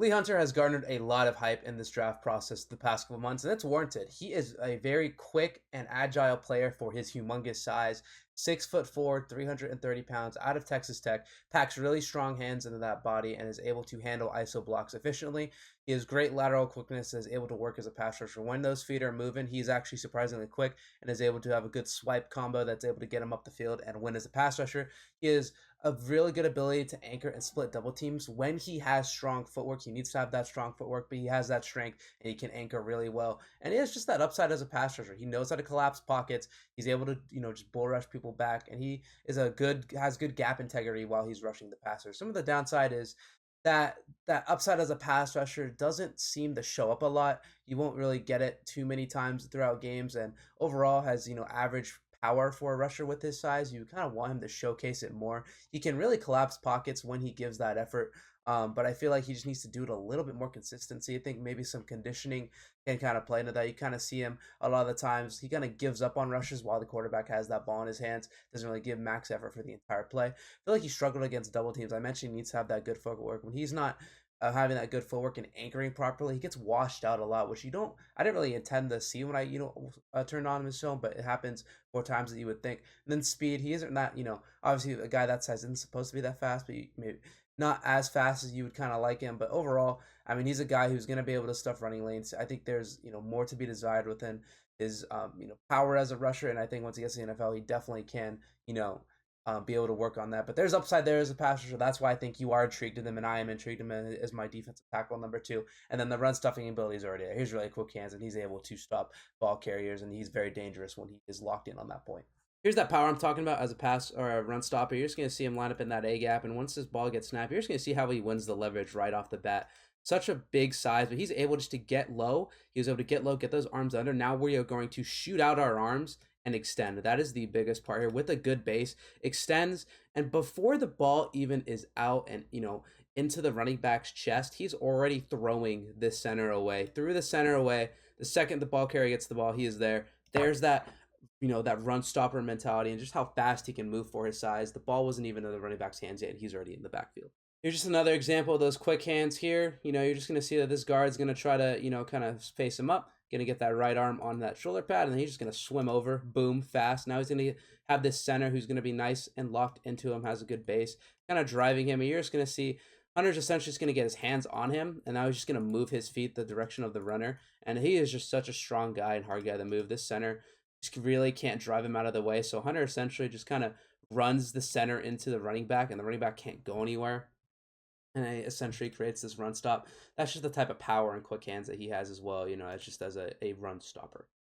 Lee Hunter has garnered a lot of hype in this draft process the past couple months, and it's warranted. He is a very quick and agile player for his humongous size. 6'4", 330 pounds, out of Texas Tech, packs really strong hands into that body and is able to handle ISO blocks efficiently. He has great lateral quickness, is able to work as a pass rusher. When those feet are moving, he's actually surprisingly quick and is able to have a good swipe combo that's able to get him up the field and win as a pass rusher. He is a really good ability to anchor and split double teams when he has strong footwork. He needs to have that strong footwork, but he has that strength and he can anchor really well. And he has just that upside as a pass rusher. He knows how to collapse pockets. He's able to, just bull rush people back, and he is has good gap integrity while he's rushing the passer. Some of the downside is that upside as a pass rusher doesn't seem to show up a lot. You won't really get it too many times throughout games, and overall has average power for a rusher with his size. You kind of want him to showcase it more. He can really collapse pockets when he gives that effort. But I feel like he just needs to do it a little bit more consistency. I think maybe some conditioning can kind of play into that. You kind of see him a lot of the times. He kind of gives up on rushes while the quarterback has that ball in his hands. Doesn't really give max effort for the entire play. I feel like he struggled against double teams. I mentioned he needs to have that good footwork. When he's not having that good footwork and anchoring properly, he gets washed out a lot, which I didn't really intend to see when I, turned on his film, but it happens more times than you would think. And then speed, he isn't that, obviously a guy that size isn't supposed to be that fast, but maybe not as fast as you would kind of like him. But overall, I mean, he's a guy who's going to be able to stuff running lanes. I think there's, more to be desired within his, power as a rusher. And I think once he gets to the NFL, he definitely can, be able to work on that. But there's upside there as a pass rusher. That's why I think you are intrigued in him, and I am intrigued in him as my defensive tackle number 2. And then the run stuffing ability is already there. He's really quick hands, and he's able to stop ball carriers, and he's very dangerous when he is locked in on that point. Here's that power I'm talking about as a pass or a run stopper. You're just going to see him line up in that A gap, and once this ball gets snapped, you're just going to see how he wins the leverage right off the bat. Such a big size, but he's able just to get low. He was able to get low, get those arms under. Now we are going to shoot out our arms and extend. That is the biggest part here. With a good base, extends, and before the ball even is out and into the running back's chest, he's already throwing this center away. Through the center away. The second the ball carrier gets the ball, he is there. There's that that run stopper mentality and just how fast he can move for his size. The ball wasn't even in the running back's hands yet, and he's already in the backfield. Here's just another example of those quick hands here. You're just going to see that this guard's going to try to, kind of face him up, going to get that right arm on that shoulder pad, and then he's just going to swim over, boom, fast. Now he's going to have this center who's going to be nice and locked into him, has a good base, kind of driving him. And you're just going to see Hunter's essentially just going to get his hands on him, and now he's just going to move his feet the direction of the runner. And he is just such a strong guy and hard guy to move. This center just really can't drive him out of the way. So Hunter essentially just kind of runs the center into the running back, and the running back can't go anywhere. And it essentially creates this run stop. That's just the type of power and quick hands that he has as well, as just as a run stopper.